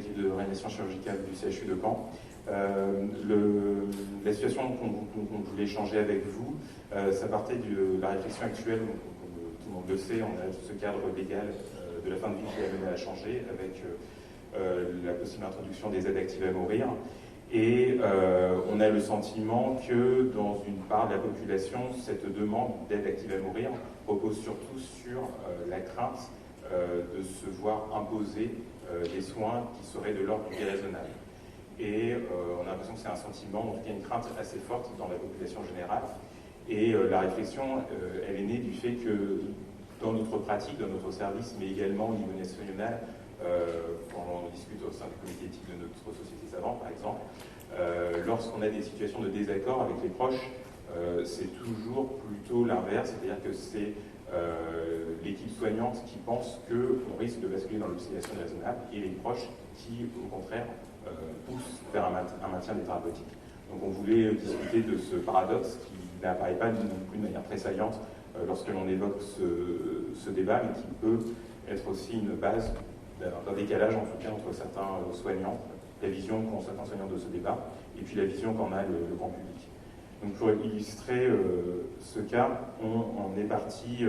l'équipe de réanimation chirurgicale du CHU de Caen. La situation qu'on voulait échanger avec vous, ça partait de la réflexion actuelle, tout le monde le sait, on a ce cadre légal de la fin de vie qui a mené à changer avec la possible introduction des aides actives à mourir. Et on a le sentiment que dans une part de la population, cette demande d'aide active à mourir repose surtout sur la crainte de se voir imposer des soins qui seraient de l'ordre du déraisonnable. Et on a l'impression que c'est un sentiment, en tout cas une crainte assez forte dans la population générale. Et la réflexion, elle est née du fait que dans notre pratique, dans notre service, mais également au niveau national, quand on discute au sein du comité éthique de notre société savante, par exemple, lorsqu'on a des situations de désaccord avec les proches, c'est toujours plutôt l'inverse, c'est-à-dire que c'est l'équipe soignante qui pense qu'on risque de basculer dans l'obstination déraisonnable et les proches qui, au contraire, poussent vers un maintien des thérapeutiques. Donc on voulait discuter de ce paradoxe qui n'apparaît pas non plus de manière très saillante lorsque l'on évoque ce débat, mais qui peut être aussi une base d'un décalage, en tout cas, entre certains soignants, la vision qu'ont certains soignants de ce débat, et puis la vision qu'en a le grand public. Donc pour illustrer ce cas, on est parti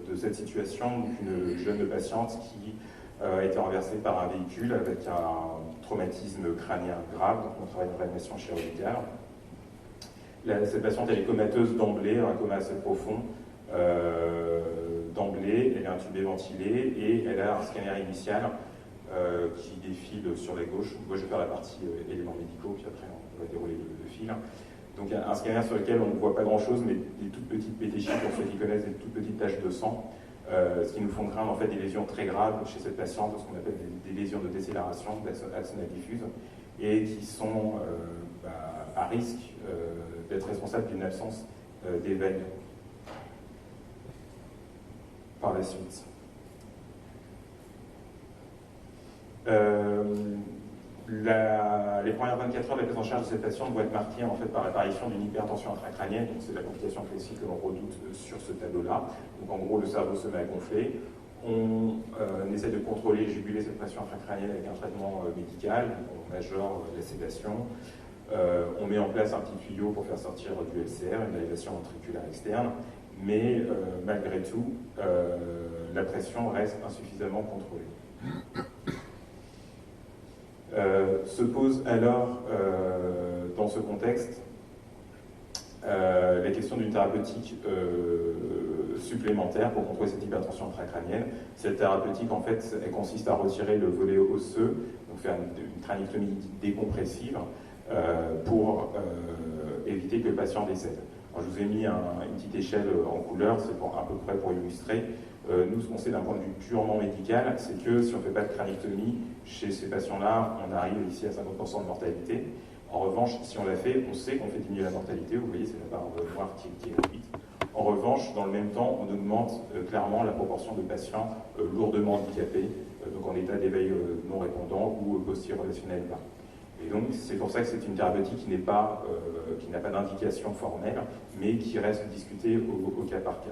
de cette situation d'une jeune patiente qui a été renversée par un véhicule avec un traumatisme crânien grave, donc on travaille en réanimation chirurgicale. Cette patiente, elle est comateuse d'emblée, un coma assez profond. D'emblée, elle est intubée, ventilée, et elle a un scanner initial qui défile sur la gauche. Moi, je vais faire la partie éléments médicaux, puis après, on va dérouler le fil. Donc, un scanner sur lequel on ne voit pas grand-chose, mais des toutes petites pétéchies, pour ceux qui connaissent, des toutes petites taches de sang, ce qui nous font craindre en fait des lésions très graves chez cette patiente, ce qu'on appelle des lésions de décélération, d'axonale diffuse, et qui sont à risque d'être responsables d'une absence d'éveil par la suite. Les premières 24 heures de la prise en charge de cette patiente vont être marquées en fait, par l'apparition d'une hypertension intracrânienne, donc c'est la complication classique que l'on redoute sur ce tableau-là. Donc en gros, le cerveau se met à gonfler. On essaie de contrôler, juguler cette pression intracrânienne avec un traitement médical, on majore la sédation. On met en place un petit tuyau pour faire sortir du LCR, une élévation ventriculaire externe, mais malgré tout, la pression reste insuffisamment contrôlée. Se pose alors, dans ce contexte, la question d'une thérapeutique supplémentaire pour contrôler cette hypertension intracrânienne. Cette thérapeutique, en fait, elle consiste à retirer le volet osseux, donc faire une crânictomie décompressive pour éviter que le patient décède. Alors, je vous ai mis une petite échelle en couleur, c'est à peu près pour illustrer. Nous, ce qu'on sait d'un point de vue purement médical, c'est que si on ne fait pas de crânictomie, chez ces patients-là, on arrive ici à 50% de mortalité. En revanche, si on l'a fait, on sait qu'on fait diminuer la mortalité. Vous voyez, c'est la barre noire qui est réduite. En revanche, dans le même temps, on augmente clairement la proportion de patients lourdement handicapés, donc en état d'éveil non répondant ou post-irrelationnel bas. Et donc, c'est pour ça que c'est une thérapeutique qui n'a pas d'indication formelle, mais qui reste discutée au cas par cas.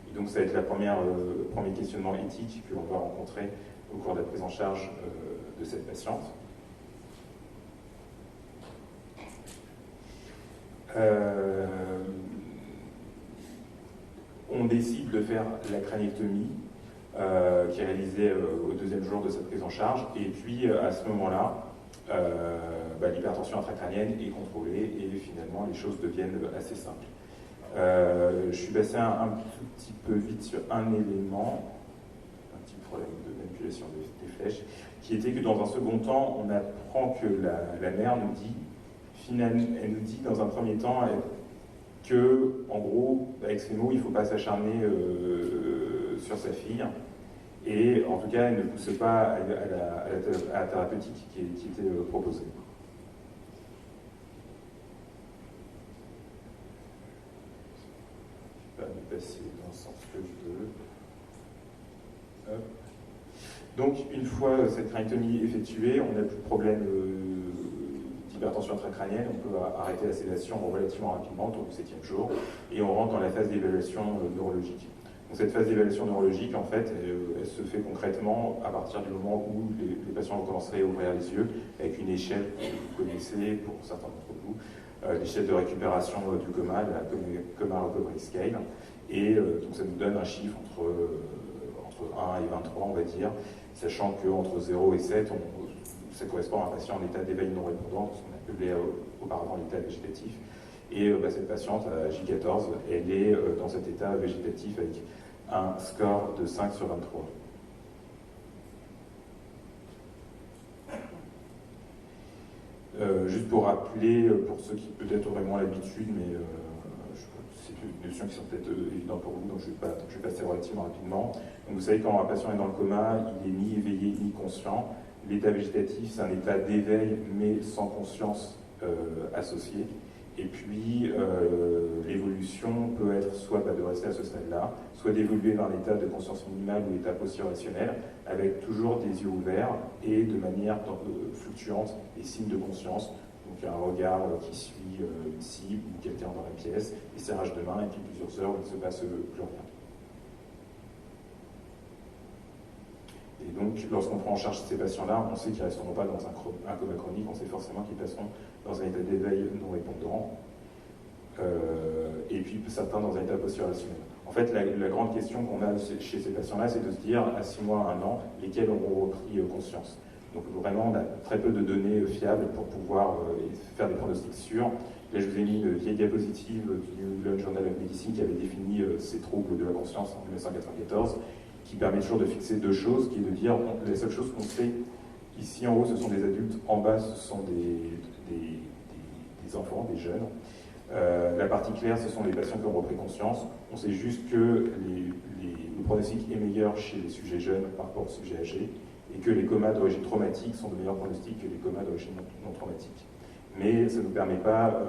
Et donc, ça va être le premier questionnement éthique que l'on va rencontrer au cours de la prise en charge de cette patiente. On décide de faire la crâniectomie qui est réalisée au deuxième jour de cette prise en charge, et puis à ce moment-là, l'hypertension intracrânienne est contrôlée et finalement les choses deviennent assez simples. Je suis passé un tout petit peu vite sur un élément, un petit problème de manipulation des flèches, qui était que dans un second temps, on apprend que la mère nous dit, elle nous dit dans un premier temps que, en gros, avec ces mots, il ne faut pas s'acharner sur sa fille. Et en tout cas, elle ne pousse pas à la thérapeutique qui était proposée. Je ne vais pas me passer dans le sens que je veux. Hop. Donc, une fois cette crânictomie effectuée, on n'a plus de problème d'hypertension intracrânienne, on peut arrêter la sédation relativement rapidement, autour du 7e jour, et on rentre dans la phase d'évaluation neurologique. Donc, Donc cette phase d'évaluation neurologique, en fait, elle se fait concrètement à partir du moment où les patients commenceraient à ouvrir les yeux, avec une échelle que vous connaissez pour certains d'entre vous, l'échelle de récupération du coma, la Coma Recovery Scale. Et donc ça nous donne un chiffre entre 1 et 23, on va dire, sachant qu'entre 0 et 7, ça correspond à un patient en état d'éveil non répondant, ce qu'on appelait auparavant l'état végétatif. Et cette patiente, à J14, elle est dans cet état végétatif avec un score de 5 sur 23. Juste pour rappeler, pour ceux qui peut-être auraient moins l'habitude, mais c'est des notions qui sont peut-être évidentes pour vous, donc je vais passer relativement rapidement. Donc vous savez, quand un patient est dans le coma, il est ni éveillé ni conscient. L'état végétatif, c'est un état d'éveil, mais sans conscience associée. Et puis, l'évolution peut être soit de rester à ce stade-là, soit d'évoluer vers l'état de conscience minimale ou l'état post-irrationnel, avec toujours des yeux ouverts et de manière fluctuante, des signes de conscience. Donc un regard qui suit une cible ou quelqu'un dans la pièce, des serrages de main, et puis plusieurs heures où il ne se passe plus rien. Et donc, lorsqu'on prend en charge ces patients-là, on sait qu'ils ne resteront pas dans un coma chronique, on sait forcément qu'ils passeront dans un état d'éveil non répondant, et puis certains dans un état post-irrationnel. En fait, la grande question qu'on a chez ces patients-là, c'est de se dire, à 6 mois, 1 an, lesquels auront repris conscience. Donc vraiment, on a très peu de données fiables pour pouvoir faire des pronostics sûrs. Là, je vous ai mis une vieille diapositive du New England Journal of Medicine qui avait défini ces troubles de la conscience en 1994, qui permet toujours de fixer 2 choses, qui est de dire, la seule chose qu'on sait, ici en haut, ce sont des adultes, en bas, ce sont des enfants, des jeunes. La partie claire, ce sont les patients qui ont repris conscience. On sait juste que le pronostic est meilleur chez les sujets jeunes par rapport aux sujets âgés, et que les comas d'origine traumatique sont de meilleurs pronostics que les comas d'origine non traumatique. Mais ça ne nous permet pas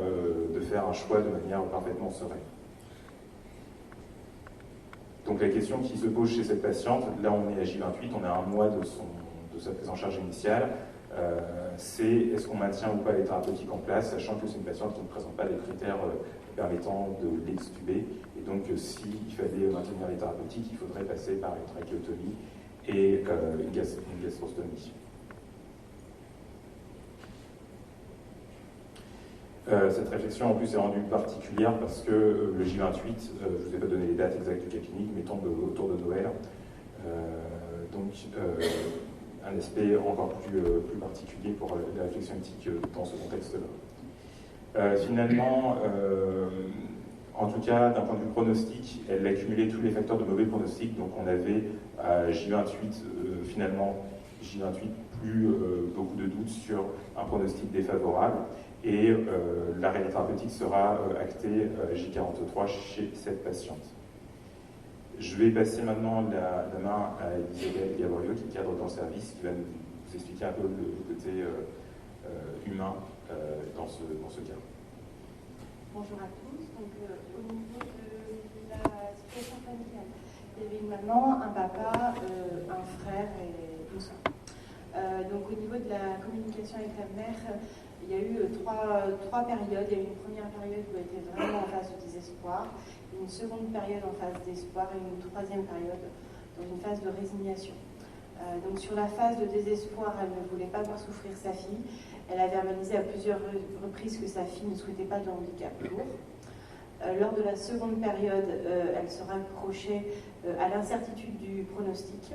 de faire un choix de manière parfaitement sereine. Donc la question qui se pose chez cette patiente, là on est à J28, on est à 1 mois de sa prise en charge initiale, c'est est-ce qu'on maintient ou pas les thérapeutiques en place, sachant que c'est une patiente qui ne présente pas les critères permettant de l'extuber, et donc s'il fallait maintenir les thérapeutiques, il faudrait passer par une trachéotomie et une gastrostomie. Cette réflexion en plus est rendue particulière parce que le J28, je ne vous ai pas donné les dates exactes du cas clinique, mais tombe autour de Noël. Donc un aspect encore plus particulier pour la réflexion éthique dans ce contexte-là. Finalement, en tout cas, d'un point de vue pronostic, elle a cumulé tous les facteurs de mauvais pronostic. Donc on avait à J28, finalement, J28, plus beaucoup de doutes sur un pronostic défavorable. Et l'arrêt thérapeutique sera acté J43 chez cette patiente. Je vais passer maintenant la main à Isabelle Gabriel, qui cadre dans le service, qui va nous expliquer un peu le côté humain dans ce cas. Bonjour à tous. Donc, au niveau de la situation familiale, il y avait une maman, un papa, un frère et une soeur. Donc, au niveau de la communication avec la mère, il y a eu trois périodes. Il y a eu une première période où elle était vraiment en phase de désespoir, une seconde période en phase d'espoir et une troisième période dans une phase de résignation. Donc sur la phase de désespoir, elle ne voulait pas voir souffrir sa fille. Elle a verbalisé à plusieurs reprises que sa fille ne souhaitait pas de handicap lourd. Lors de la seconde période, elle se raccrochait à l'incertitude du pronostic.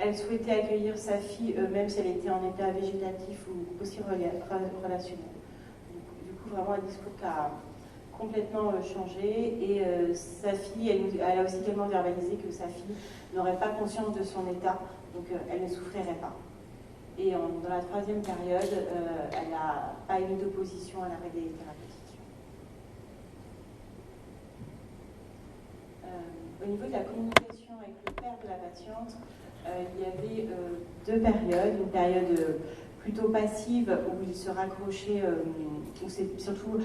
Elle souhaitait accueillir sa fille, même si elle était en état végétatif ou aussi relationnel. Du coup, vraiment un discours qui a complètement changé. Et sa fille, elle a aussi également verbalisé que sa fille n'aurait pas conscience de son état, donc elle ne souffrirait pas. Et dans la troisième période, elle n'a pas émis d'opposition à l'arrêt des thérapeutiques. Au niveau de la communication avec le père de la patiente, il y avait 2 périodes. Une période plutôt passive où il se raccrochait, où c'est surtout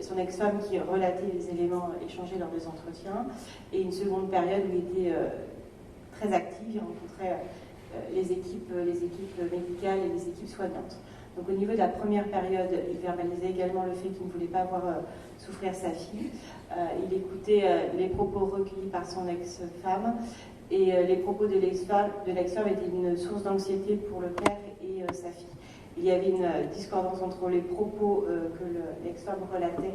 son ex-femme qui relatait les éléments échangés lors des entretiens, et une seconde période où il était très actif, il rencontrait les équipes médicales et les équipes soignantes. Donc au niveau de la première période, il verbalisait également le fait qu'il ne voulait pas voir souffrir sa fille. Il écoutait les propos recueillis par son ex-femme, et les propos de l'ex-femme étaient une source d'anxiété pour le père et sa fille. Il y avait une discordance entre les propos que l'ex-femme relatait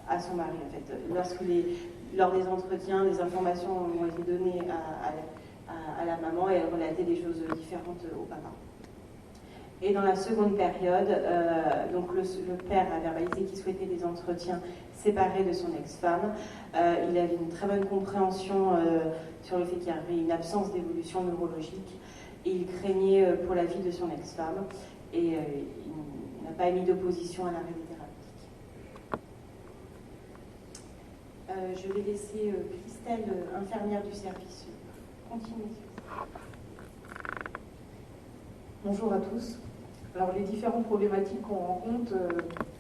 à son mari. En fait, lors des entretiens, des informations ont été données à la maman, et elle relatait des choses différentes au papa. Et dans la seconde période, donc le père a verbalisé qu'il souhaitait des entretiens séparés de son ex-femme. Il avait une très bonne compréhension sur le fait qu'il y avait une absence d'évolution neurologique, et il craignait pour la vie de son ex-femme, et il n'a pas émis d'opposition à l'arrêt thérapeutique. Je vais laisser Christelle, infirmière du service, continuer. Bonjour à tous. Alors les différentes problématiques qu'on rencontre,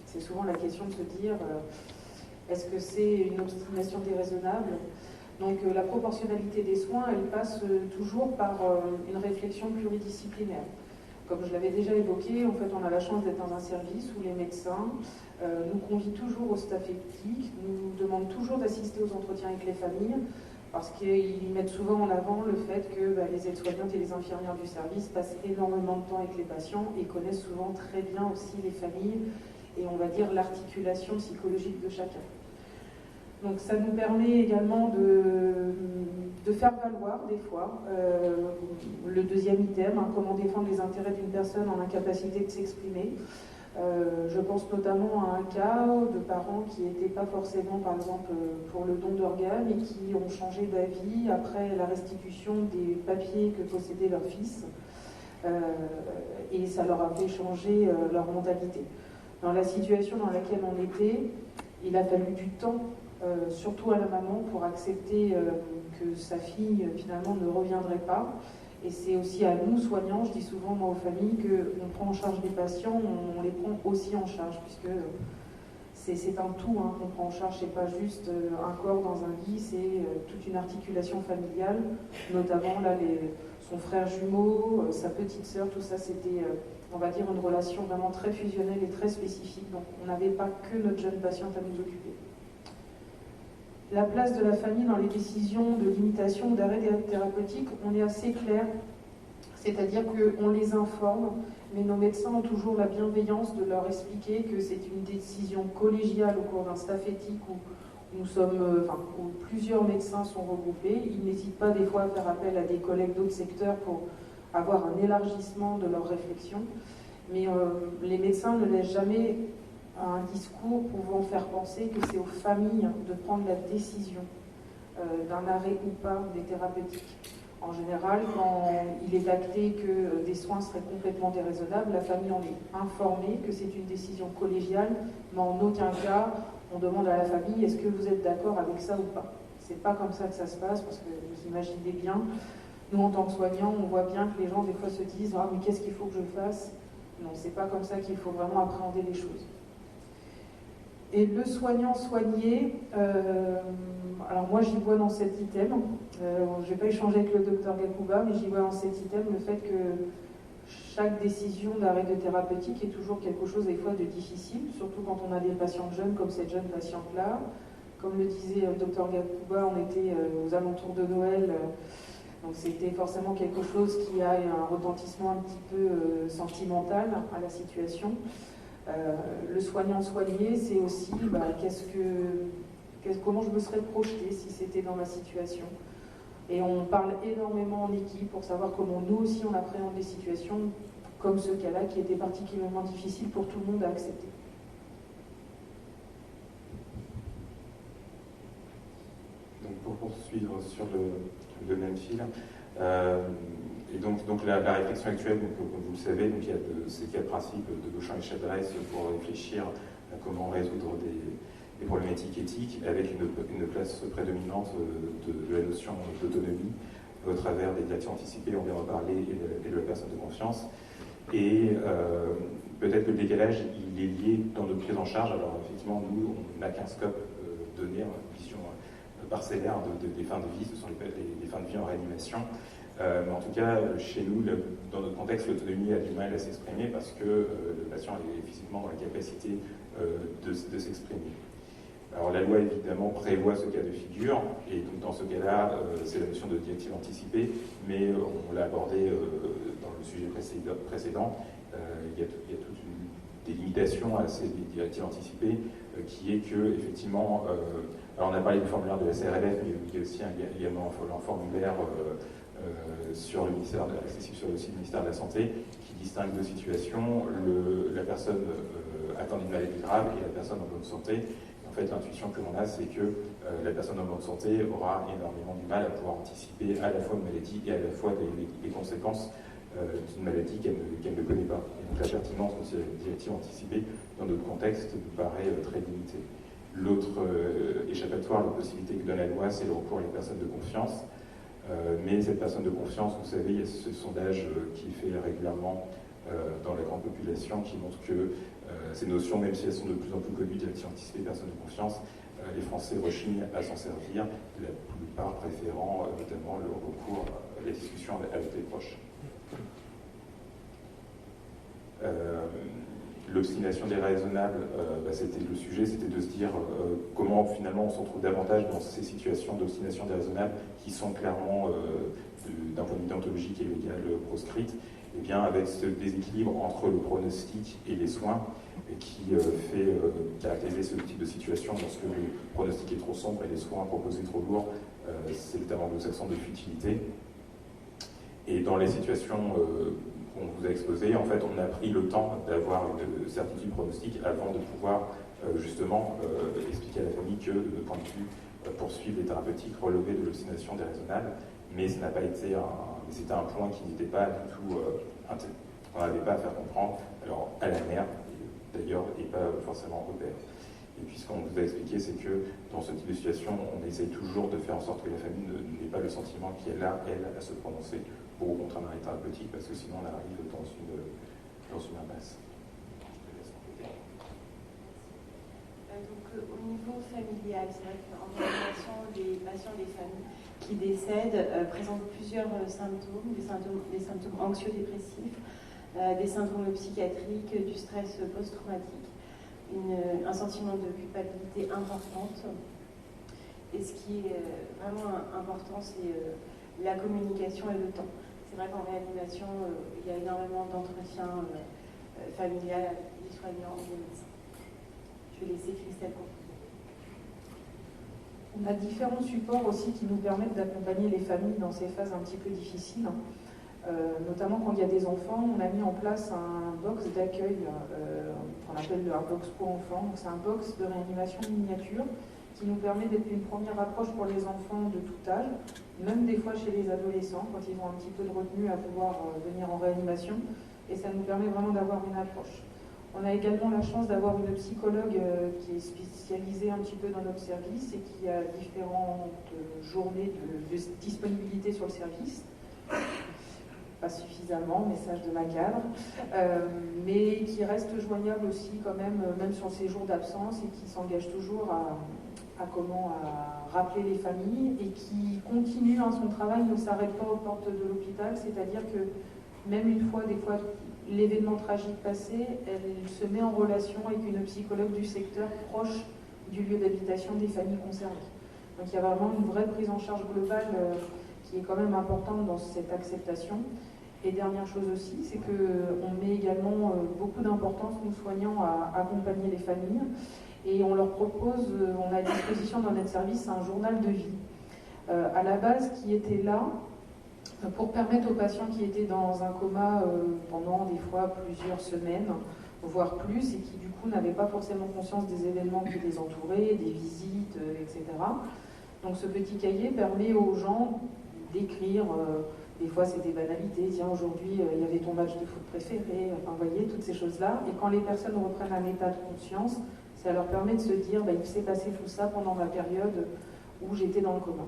c'est souvent la question de se dire est-ce que c'est une obstination déraisonnable? Donc la proportionnalité des soins, elle passe toujours par une réflexion pluridisciplinaire. Comme je l'avais déjà évoqué, en fait on a la chance d'être dans un service où les médecins nous convient toujours au staff éthique, nous demandent toujours d'assister aux entretiens avec les familles, parce qu'ils mettent souvent en avant le fait que les aides-soignantes et les infirmières du service passent énormément de temps avec les patients et connaissent souvent très bien aussi les familles et on va dire l'articulation psychologique de chacun. Donc ça nous permet également de faire valoir des fois le deuxième item, comment défendre les intérêts d'une personne en incapacité de s'exprimer. Je pense notamment à un cas de parents qui n'étaient pas forcément, par exemple, pour le don d'organes et qui ont changé d'avis après la restitution des papiers que possédait leur fils. Et ça leur a fait changer leur mentalité. Dans la situation dans laquelle on était, il a fallu du temps, surtout à la maman, pour accepter que sa fille, finalement, ne reviendrait pas. Et c'est aussi à nous, soignants, je dis souvent moi aux familles, qu'on prend en charge des patients, on les prend aussi en charge, puisque c'est un tout qu'on prend en charge, c'est pas juste un corps dans un lit, c'est toute une articulation familiale, notamment là, son frère jumeau, sa petite sœur, tout ça, c'était, on va dire, une relation vraiment très fusionnelle et très spécifique, donc on n'avait pas que notre jeune patiente à nous occuper. La place de la famille dans les décisions de limitation ou d'arrêt thérapeutique, on est assez clair, c'est-à-dire qu'on les informe, mais nos médecins ont toujours la bienveillance de leur expliquer que c'est une décision collégiale au cours d'un staff éthique où nous sommes, où plusieurs médecins sont regroupés. Ils n'hésitent pas des fois à faire appel à des collègues d'autres secteurs pour avoir un élargissement de leur réflexion, mais les médecins ne laissent jamais un discours pouvant faire penser que c'est aux familles de prendre la décision d'un arrêt ou pas des thérapeutiques. En général, quand il est acté que des soins seraient complètement déraisonnables, la famille en est informée que c'est une décision collégiale, mais en aucun cas on demande à la famille est-ce que vous êtes d'accord avec ça ou pas. C'est pas comme ça que ça se passe, parce que vous imaginez bien, nous en tant que soignants, on voit bien que les gens des fois se disent ah mais qu'est-ce qu'il faut que je fasse? Non, c'est pas comme ça qu'il faut vraiment appréhender les choses. Et le soignant soigné, alors moi j'y vois dans cet item, je ne vais pas échanger avec le docteur Gakuba, mais j'y vois dans cet item le fait que chaque décision d'arrêt de thérapeutique est toujours quelque chose des fois de difficile, surtout quand on a des patients jeunes comme cette jeune patiente-là. Comme le disait le docteur Gakuba, on était aux alentours de Noël, donc c'était forcément quelque chose qui a un retentissement un petit peu sentimental à la situation. Le soignant soigné, c'est aussi comment je me serais projetée si c'était dans ma situation. Et on parle énormément en équipe pour savoir comment nous aussi on appréhende des situations comme ce cas-là qui était particulièrement difficile pour tout le monde à accepter. Donc pour poursuivre sur le même fil, et donc la réflexion actuelle, donc, comme vous le savez, donc il y a ces quatre principes de Beauchamp et Chabres pour réfléchir à comment résoudre des problématiques éthiques, avec une place prédominante de la notion d'autonomie au travers des directives anticipées, on vient d'en parler, et de la personne de confiance. Et peut-être que le décalage, il est lié dans notre prise en charge. Alors effectivement, nous, on n'a qu'un scope donné, une vision parcellaire des fins de vie, ce sont les fins de vie en réanimation. Mais en tout cas, chez nous, dans notre contexte, l'autonomie a du mal à s'exprimer parce que le patient est physiquement dans la capacité de s'exprimer. Alors la loi évidemment prévoit ce cas de figure, et donc dans ce cas-là, c'est la notion de directive anticipée, mais on l'a abordé dans le sujet précédent, il y a toute des limitations à ces directives anticipées, qui est que, effectivement, alors on a parlé du formulaire de la CRLF, mais il y a aussi également un formulaire sur le ministère, accessible sur le site du ministère de la Santé, qui distingue deux situations, la personne atteinte d'une maladie grave et la personne en bonne santé. En fait, l'intuition que l'on a, c'est que la personne en bonne santé aura énormément du mal à pouvoir anticiper à la fois une maladie et à la fois les conséquences d'une maladie qu'elle ne connaît pas. Et donc la pertinence de ces directives anticipées dans notre contexte nous paraît très limitée. L'autre échappatoire, la possibilité que donne la loi, c'est le recours à une personne de confiance. Mais cette personne de confiance, vous savez, il y a ce sondage qui est fait régulièrement dans la grande population qui montre que ces notions, même si elles sont de plus en plus connues, directive anticipée, personne de confiance, les Français rechignent à s'en servir, la plupart préférant notamment le recours à la discussion avec les proches. L'obstination déraisonnable, c'était le sujet, c'était de se dire comment finalement on s'en trouve davantage dans ces situations d'obstination déraisonnable qui sont clairement, d'un point de vue déontologique et légal, proscrites, et bien avec ce déséquilibre entre le pronostic et les soins qui fait caractériser ce type de situation lorsque le pronostic est trop sombre et les soins proposés trop lourds, c'est le terme anglo-saxon de futilité. Et dans les situations qu'on vous a exposées, en fait, on a pris le temps d'avoir une certitude pronostique avant de pouvoir justement expliquer à la famille que, de point de vue poursuivre les thérapeutiques, relever de l'obstination déraisonnable, mais ce n'a pas été c'était un point qui n'était pas du tout, on n'avait pas à faire comprendre, alors à la mère d'ailleurs, et pas forcément au père. Et puis ce qu'on vous a expliqué, c'est que dans ce type de situation, on essaye toujours de faire en sorte que la famille n'ait pas le sentiment qu'elle a, elle, à se prononcer pour au contraire un arrêt thérapeutique, parce que sinon on arrive dans une impasse. Je te laisse compléter. Donc au niveau familial, c'est vrai qu'en relation, les patients des familles qui décèdent présentent plusieurs symptômes, des symptômes anxio-dépressifs, des syndromes psychiatriques, du stress post-traumatique, un sentiment de culpabilité importante. Et ce qui est vraiment important, c'est la communication et le temps. C'est vrai qu'en réanimation, il y a énormément d'entretien familial avec les soignants et les médecins. Je vais laisser Christelle conclure. On a différents supports aussi qui nous permettent d'accompagner les familles dans ces phases un petit peu difficiles. Notamment quand il y a des enfants, on a mis en place un box d'accueil qu'on appelle un box pour enfants. C'est un box de réanimation miniature qui nous permet d'être une première approche pour les enfants de tout âge, même des fois chez les adolescents, quand ils ont un petit peu de retenue à pouvoir venir en réanimation, et ça nous permet vraiment d'avoir une approche. On a également la chance d'avoir une psychologue qui est spécialisée un petit peu dans notre service et qui a différentes journées de disponibilité sur le service. Pas suffisamment, message de ma cadre, mais qui reste joignable aussi quand même sur ces jours d'absence, et qui s'engage toujours à rappeler les familles, et qui continue son travail, ne s'arrête pas aux portes de l'hôpital, c'est-à-dire que même une fois, des fois, l'événement tragique passé, elle se met en relation avec une psychologue du secteur proche du lieu d'habitation des familles concernées. Donc il y a vraiment une vraie prise en charge globale qui est quand même importante dans cette acceptation. Et dernière chose aussi, c'est qu'on met également beaucoup d'importance, nous soignants, à accompagner les familles, et on leur propose, on a à disposition dans notre service un journal de vie. À la base, qui était là pour permettre aux patients qui étaient dans un coma pendant des fois plusieurs semaines, voire plus, et qui du coup n'avaient pas forcément conscience des événements qui les entouraient, des visites, etc. Donc ce petit cahier permet aux gens d'écrire, des fois c'est des banalités, tiens aujourd'hui il y avait ton match de foot préféré, enfin vous voyez, toutes ces choses-là, et quand les personnes reprennent un état de conscience, ça leur permet de se dire, il s'est passé tout ça pendant ma période où j'étais dans le coma.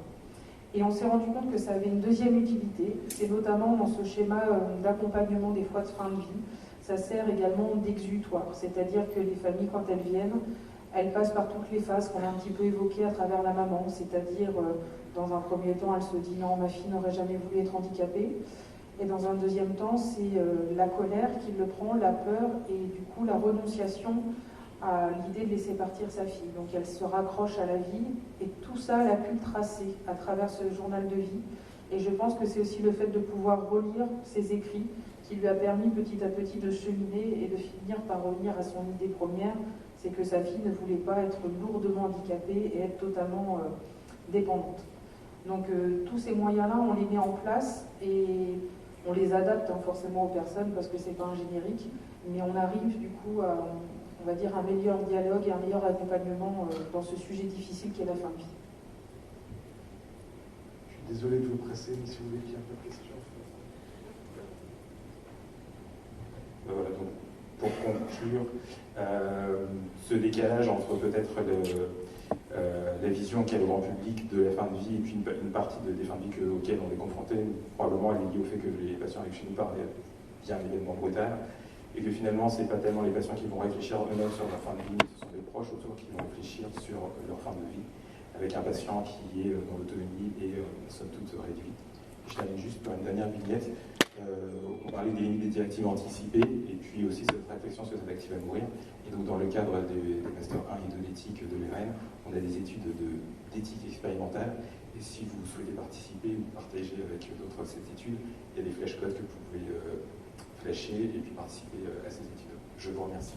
Et on s'est rendu compte que ça avait une deuxième utilité, c'est notamment dans ce schéma d'accompagnement des fois de fin de vie, ça sert également d'exutoire, c'est-à-dire que les familles, quand elles viennent, Elle passe par toutes les phases qu'on a un petit peu évoquées à travers la maman, c'est-à-dire, dans un premier temps, elle se dit non, ma fille n'aurait jamais voulu être handicapée. Et dans un deuxième temps, c'est la colère qui le prend, la peur et du coup la renonciation à l'idée de laisser partir sa fille. Donc elle se raccroche à la vie et tout ça, elle a pu le tracer à travers ce journal de vie. Et je pense que c'est aussi le fait de pouvoir relire ses écrits qui lui a permis petit à petit de cheminer et de finir par revenir à son idée première, c'est que sa fille ne voulait pas être lourdement handicapée et être totalement dépendante. Donc tous ces moyens-là, on les met en place et on les adapte forcément aux personnes parce que c'est pas un générique, mais on arrive du coup à, on va dire, un meilleur dialogue et un meilleur accompagnement dans ce sujet difficile qu'est la fin de vie. Je suis désolé de vous presser, mais si vous voulez qu'il y ait un peu de questions. Voilà, donc, pour conclure, ce décalage entre peut-être la vision qu'a le grand public de la fin de vie et puis une partie des fins de vie auxquelles on est confronté, probablement elle est liée au fait que les patients avec chez nous parlent via un événement brutal, et que finalement ce n'est pas tellement les patients qui vont réfléchir eux-mêmes sur leur fin de vie, mais ce sont des proches autour qui vont réfléchir sur leur fin de vie, avec un patient qui est dans l'autonomie et somme toute réduite. Je termine juste par une dernière vignette. On parlait des limites des directives anticipées et puis aussi cette réflexion sur cette active à mourir. Et donc dans le cadre des masters 1 et 2 d'éthique de l'ERN, on a des études d'éthique expérimentale. Et si vous souhaitez participer ou partager avec d'autres cette étude, il y a des flashcodes que vous pouvez flasher et puis participer à ces études. Je vous remercie.